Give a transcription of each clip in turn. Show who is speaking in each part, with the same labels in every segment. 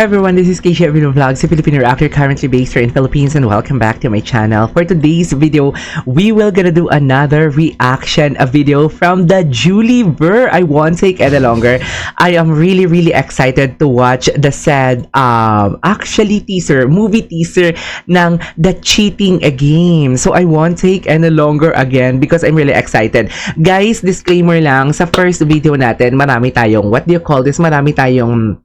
Speaker 1: Everyone, this is Keisha Avino Vlogs, a Filipino actor currently based here in Philippines, and welcome back to my channel. For today's video, we will gonna do another reaction video from the Julie Burr. I won't take any longer. I am really excited to watch the said movie teaser ng The Cheating Game. So I won't take any longer again because I'm really excited. Guys, disclaimer lang, sa first video natin, marami tayong, marami tayong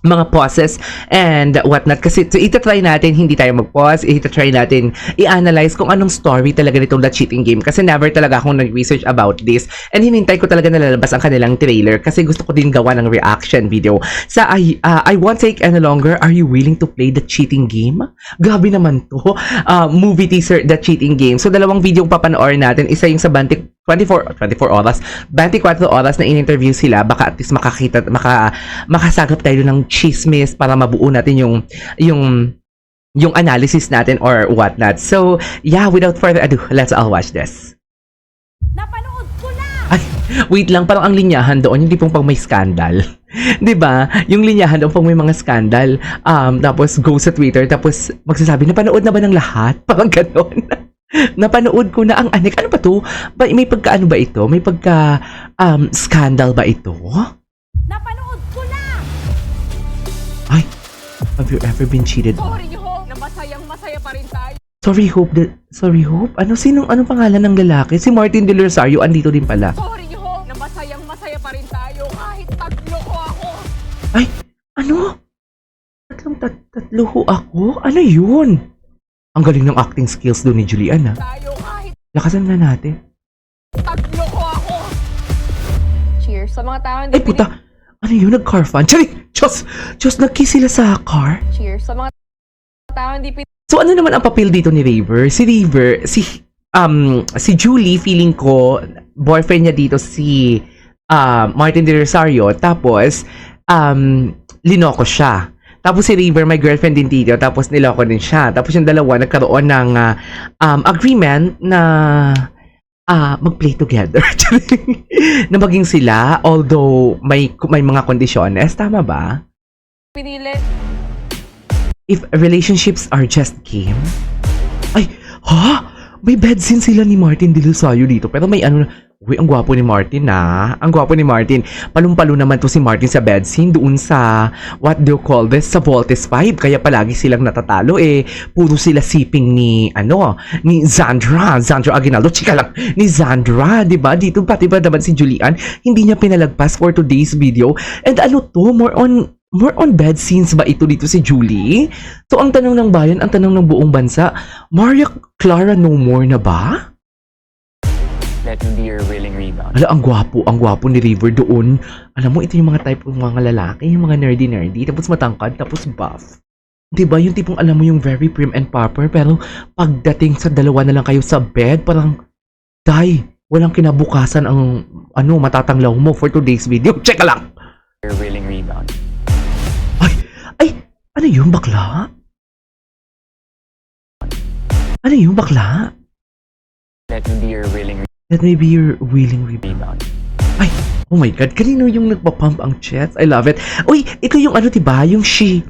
Speaker 1: mga pauses and whatnot. Kasi so, itatry natin, hindi tayo mag-pause, itatry natin i-analyze kung anong story talaga nitong The Cheating Game. Kasi never talaga akong nag-research about this. And hinintay ko talaga nalalabas ang kanilang trailer kasi gusto ko din gawa ng reaction video. Sa I won't take any longer, are you willing to play The Cheating Game? Grabe naman to. Movie teaser, The Cheating Game. So, dalawang video ang papanoorin natin. Isa yung sa 24 oras na in-interview sila, baka at least makasagap tayo ng chismis para mabuo natin yung analysis natin or whatnot. So, yeah, without further ado, let's all watch this.
Speaker 2: Napanood ko na!
Speaker 1: Ay, wait lang, parang ang linyahan doon, yung tipong pang may scandal. 'Di ba? Yung linyahan doon pang may mga scandal, tapos go sa Twitter, tapos magsasabi, napanood na ba ng lahat? Parang gano'n. Napanood ko na ang anik. Ano ba to? May pagka-ano ba ito? May pagka-scandal ba ito?
Speaker 2: Napanood ko na!
Speaker 1: Ay, have you ever been cheated?
Speaker 2: Sorry, Hope, na masayang-masaya pa rin tayo.
Speaker 1: Sorry, Hope? Anong pangalan ng lalaki? Si Martin De Rosario, andito din pala.
Speaker 2: Sorry, Hope, na masayang-masaya pa rin tayo kahit tatlo ko ako.
Speaker 1: Ay, ano? Tatlo ho ako? Ano yun? Ang galing ng acting skills doon ni Julian, ha?
Speaker 2: Tayo kahit
Speaker 1: Lakasan na natin.
Speaker 2: tatlo ko ako. Cheers sa mga tao
Speaker 1: Ay, puta! Ano yun? Nag-car fun? Tsari! Diyos, nag-kiss sila sa car?
Speaker 2: Cheers sa mga tao hindi
Speaker 1: So, ano naman ang papel dito ni River? Si Julie, feeling ko, boyfriend niya dito si Martin De Rosario, tapos, linoko siya. Tapos si River, may girlfriend din dito, tapos niloko din siya. Tapos yung dalawa, nagkaroon ng agreement na mag-play together. Na maging sila, although may mga kondisyones. Tama ba?
Speaker 2: pinili.
Speaker 1: If relationships are just game? Ay, ha? May bed scene sila ni Martin De Rosario dito. Pero may ano na, uy, ang gwapo ni Martin, na. Ang gwapo ni Martin. Palong-palo naman to si Martin sa bed scene doon sa, what do you call this? Sa Voltes 5. Kaya palagi silang natatalo. Puro sila siping ni Zandra Aguinaldo. Chika lang, ni Zandra, diba? Dito pati ba naman si Julian, hindi niya pinalagpas for today's video. And ano to, more on bed scenes ba ito dito si Julie? So, ang tanong ng bayan, ang tanong ng buong bansa, Maria Clara no more na ba?
Speaker 3: Let me be your willing rebound.
Speaker 1: Ala, ang gwapo ni River doon. Alam mo, ito yung mga type ng mga lalaki, yung mga nerdy, tapos matangkad, tapos buff. Diba, yung tipong alam mo yung very prim and proper, pero pagdating sa dalawa na lang kayo sa bed, parang, walang kinabukasan ang, matatanglaw mo for today's video. Check lang!
Speaker 3: Your willing rebound.
Speaker 1: Ay, ano yung bakla? Ano yung bakla?
Speaker 3: Let me be your willing
Speaker 1: That may be your willing rebound.
Speaker 3: rebound.
Speaker 1: Ay, oh my God, kanino yung nagpapump ang chest? I love it. Uy, ito yung diba? Yung si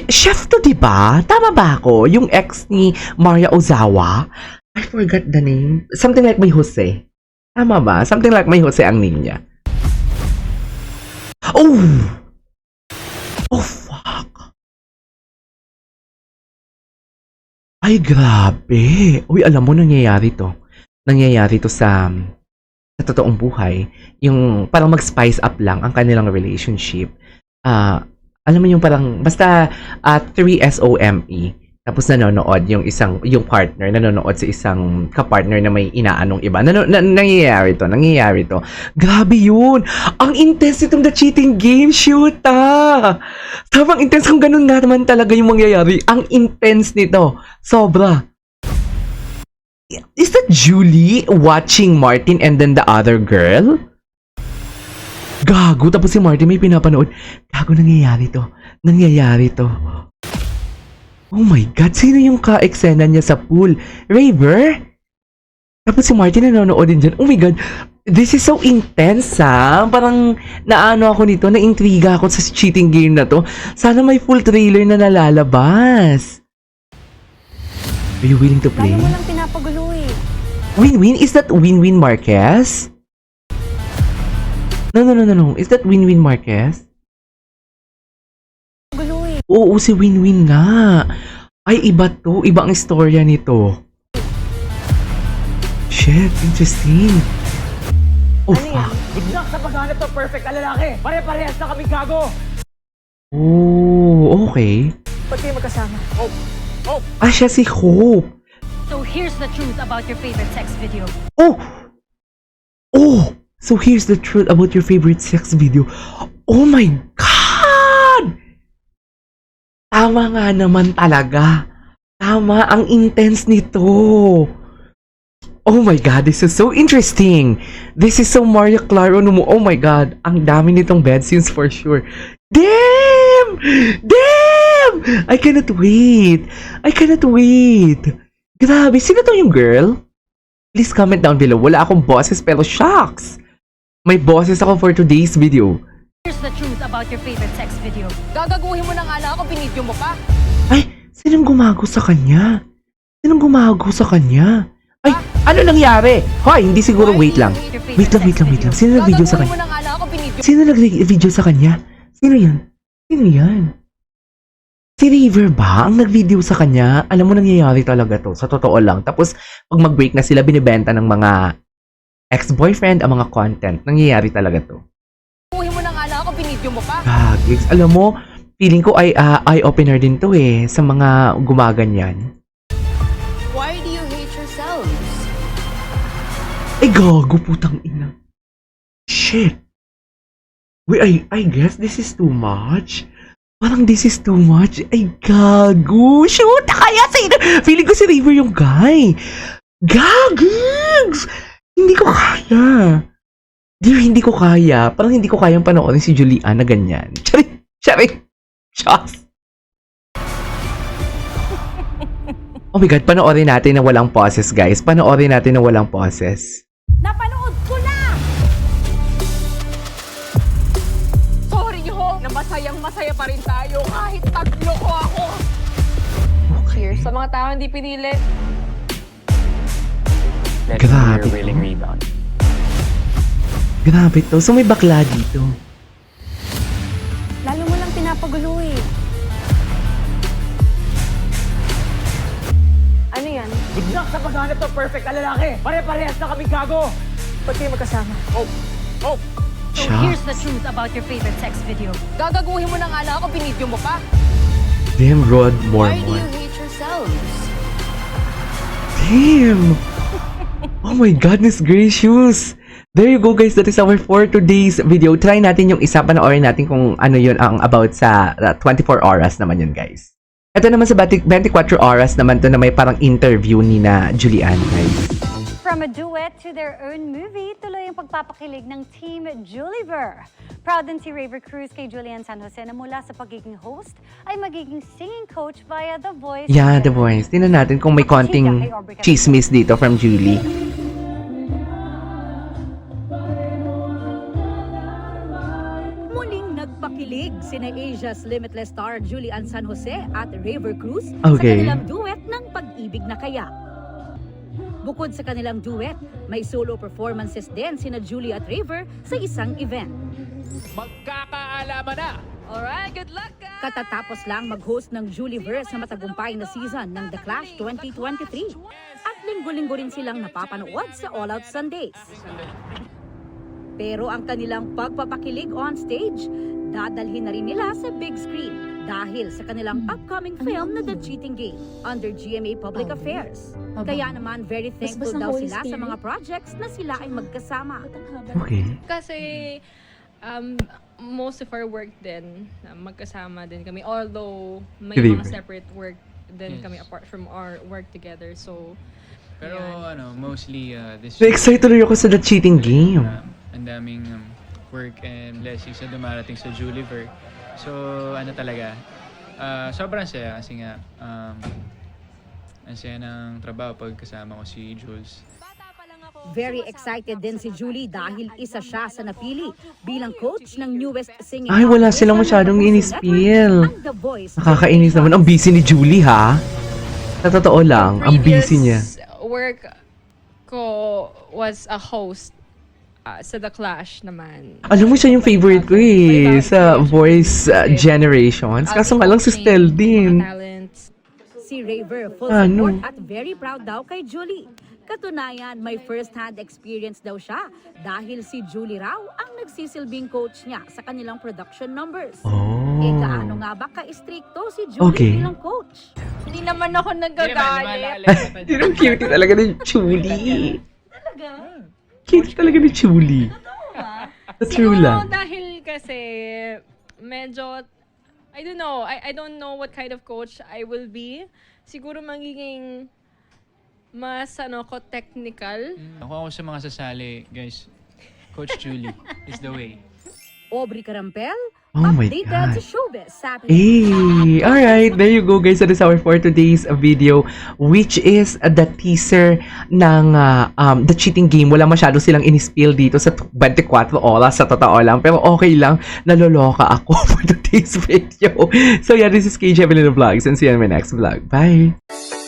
Speaker 1: chef to, diba? Tama ba ako? Yung ex ni Maria Ozawa? I forgot the name. Something like May Jose. Tama ba? Something like May Jose ang name niya. Oh! Oh, fuck. Ay, grabe. Uy, alam mo, nangyayari to sa totoong buhay. Yung parang mag-spice up lang ang kanilang relationship. Alam mo yung parang, basta 3SOME. Tapos nanonood yung partner, nanonood sa isang kapartner na may inaanong iba. Nangyayari to. Grabe yun! Ang intense itong The Cheating Game, shoot! Sabang intense kung ganun nga naman talaga yung mangyayari. Ang intense nito. Sobra. Is that Julie watching Martin and then the other girl? Gago, tapos si Martin may pinapanood. Gago, nangyayari to. Oh my God, sino yung ka-eksena niya sa pool? Raver? Tapos si Martin nanonood din dyan. Oh my God, This is so intense, ha? Parang naano ako nito, naintriga ako sa cheating game na to. Sana may full trailer na nalalabas. Are you willing to play?
Speaker 4: Lalo mo lang pinapagulo eh.
Speaker 1: Win-win? Is that Win-Win Marquez? No. Is that Win-Win Marquez?
Speaker 4: Gulo eh.
Speaker 1: Oo, si Win-Win nga. Ay, iba to. Iba ang istorya nito. Shit, interesting. Oh,
Speaker 4: Ano yan?
Speaker 1: fuck.
Speaker 5: Exact sa paghanap ng perfect na lalaki. Pare-parehas na kami gago.
Speaker 1: Oh, okay.
Speaker 4: Ba't kayo magkasama?
Speaker 1: Ah, siya si Hope.
Speaker 6: So here's the truth about your favorite sex video.
Speaker 1: Oh! So here's the truth about your favorite sex video. Oh my God! Tama nga naman talaga. Tama, ang intense nito. Oh my God, this is so interesting. This is so Maria Claro no mo. Oh my God, ang dami nitong bed scenes for sure. Damn! Damn! I cannot wait. I cannot wait. Grabe, sino to yung girl? Please comment down below. Wala akong boses pero shocks. May boses ako for today's video.
Speaker 6: Here's the truth about your favorite sex video.
Speaker 2: Gagaguhin mo na nga lang ako, binidyo mo pa.
Speaker 1: Ay, sinong gumago sa kanya? Sinong gumago sa kanya? Ay, ano nangyari? Hoy, hindi siguro, wait lang. Wait lang. Sino nag-video sa
Speaker 2: Gagaguhin mo
Speaker 1: kanya?
Speaker 2: na nga lang ako, binidyo.
Speaker 1: Sino nag-video sa kanya? Sino yan? Sino yan? Si River ba ang nag-video sa kanya? Alam mo, nangyayari talaga to. Sa totoo lang. Tapos, pag mag-break na sila, binibenta ng mga ex-boyfriend ang mga content. Nangyayari talaga to.
Speaker 2: Gagaguhin mo na nga lang ako, binidyo mo pa.
Speaker 1: Gigs. Alam mo, feeling ko ay eye-opener din to eh. Sa mga gumaganyan.
Speaker 4: Why do you hate yourselves?
Speaker 1: Ay, gago, putang ina. Shit. Wait, I guess this is too much. Parang this is too much. Ay, gago. Shoot, kaya sino? Feeling ko si River yung guy. Gagigs! Hindi ko kaya. Hindi ko kaya. Parang hindi ko kayang panoorin si Julian na ganyan. Charing. Shots. Oh my God, panoorin natin na walang pauses, guys. Panoorin natin na walang pauses.
Speaker 4: Napanood ko na!
Speaker 2: Sorry ho, na masayang-masaya pa rin tayo kahit taglo ko ako. Cheers sa mga tao hindi pinili.
Speaker 3: Let me be
Speaker 1: Grabe.
Speaker 3: your willing rebound.
Speaker 1: Grabe to. So may bakla dito.
Speaker 4: Lalo mo lang pinapagulo eh. Ano yan?
Speaker 5: Exact sa paghanap ng perfect na lalaki. Pare-parehas na kami gago.
Speaker 4: Ba't kayo magkasama?
Speaker 6: So
Speaker 1: Siya.
Speaker 6: here's the truth about your favorite sex video.
Speaker 2: Gagaguhin mo na nga lang ako, binidyo mo pa.
Speaker 1: Damn, Rod
Speaker 4: Why do you
Speaker 1: Mormon.
Speaker 4: hate yourselves?
Speaker 1: Damn! Oh my goodness gracious! There you go guys, that is our for today's video. Try natin yung isa, panoorin natin kung ano yun ang about sa 24 oras naman yun guys. Ito naman sa 24 oras naman to na may parang interview ni na Julian guys.
Speaker 7: From a duet to their own movie, tuloy ang pagpapakilig ng Team Juliver. Proud din si Raver Cruz kay Julian San Jose na mula sa pagiging host ay magiging singing coach via The Voice.
Speaker 1: Yeah, The Voice. Tingnan natin kung may konting chismis dito from Julie.
Speaker 8: Muling nagpakilig sina Asia's Limitless star Julian San Jose at Raver Cruz
Speaker 1: Okay.
Speaker 8: sa kanilang duet ng Pag-ibig na Kaya. Bukod sa kanilang duet, may solo performances din sina Julie at Raver sa isang event.
Speaker 5: Magkakaalaman na.
Speaker 2: Alright, good luck guys!
Speaker 8: Katatapos lang mag-host ng Julieverse na matagumpay na season ng The Clash 2023. At linggo-linggo rin silang napapanood sa All Out Sundays. Pero ang kanilang pagpapakilig on stage, dadalhin na rin nila sa big screen dahil sa kanilang upcoming film na The Cheating Game under GMA Public Affairs. Kaya naman very thankful daw sila sa mga projects na sila ay magkasama.
Speaker 1: Okay.
Speaker 2: Kasi most of our work din, magkasama din kami. Although may
Speaker 1: River.
Speaker 2: mga separate work din kami apart from our work together. So,
Speaker 9: Pero ano, mostly this
Speaker 1: Na-excite tuloy ako sa The Cheating Game.
Speaker 9: ang daming work and blessings na dumarating sa Juliver. So ano talaga, sobrang saya kasi nga ang saya ng trabaho pag kasama ko si Jules.
Speaker 2: bata pa lang
Speaker 8: Very excited din si Julie dahil isa siya sa napili bilang coach ng newest singing
Speaker 1: Ay, wala
Speaker 8: competition
Speaker 1: silang
Speaker 8: ng
Speaker 1: masyadong
Speaker 8: Puso
Speaker 1: in-spill.
Speaker 8: Network, ang The Voice.
Speaker 1: Nakakainis naman. Ang busy ni Julie, ha? Sa totoo lang, ang busy niya.
Speaker 2: Work ko was a host sa The Clash naman.
Speaker 1: Alam mo siya yung favorite ko eh, sa voice generations. Kaso nga lang si Stel din.
Speaker 2: Talents.
Speaker 8: Si Raver full
Speaker 1: Ano?
Speaker 8: support at very proud daw kay Julie. Katunayan, may first-hand experience daw siya dahil si Julie raw ang nagsisilbing coach niya sa kanilang production numbers. Eh gaano nga ba ka-stricto si Julie
Speaker 1: Okay.
Speaker 8: bilang coach?
Speaker 2: Hindi naman ako nagagalit.
Speaker 1: Yung cute talaga ni Julie. Cute talaga ni Julie. Sa true lang.
Speaker 2: Dahil kasi medyo I don't know. I don't know what kind of coach I will be. Siguro magiging mas technical.
Speaker 9: Ako sa mga sasali, guys. Coach Julie is the way.
Speaker 8: Aubrey Carampel,
Speaker 1: Oh my
Speaker 8: updated
Speaker 1: God.
Speaker 8: sa showbiz.
Speaker 1: Hey, alright, there you go guys. That is our for today's video, which is the teaser ng The Cheating Game. Wala masyado silang in-spill dito sa 24 oras sa totoo lang. Pero okay lang, naloloka ako for today's video. So yeah, this is KJ Evelyn Vlogs and see you in my next vlog. Bye!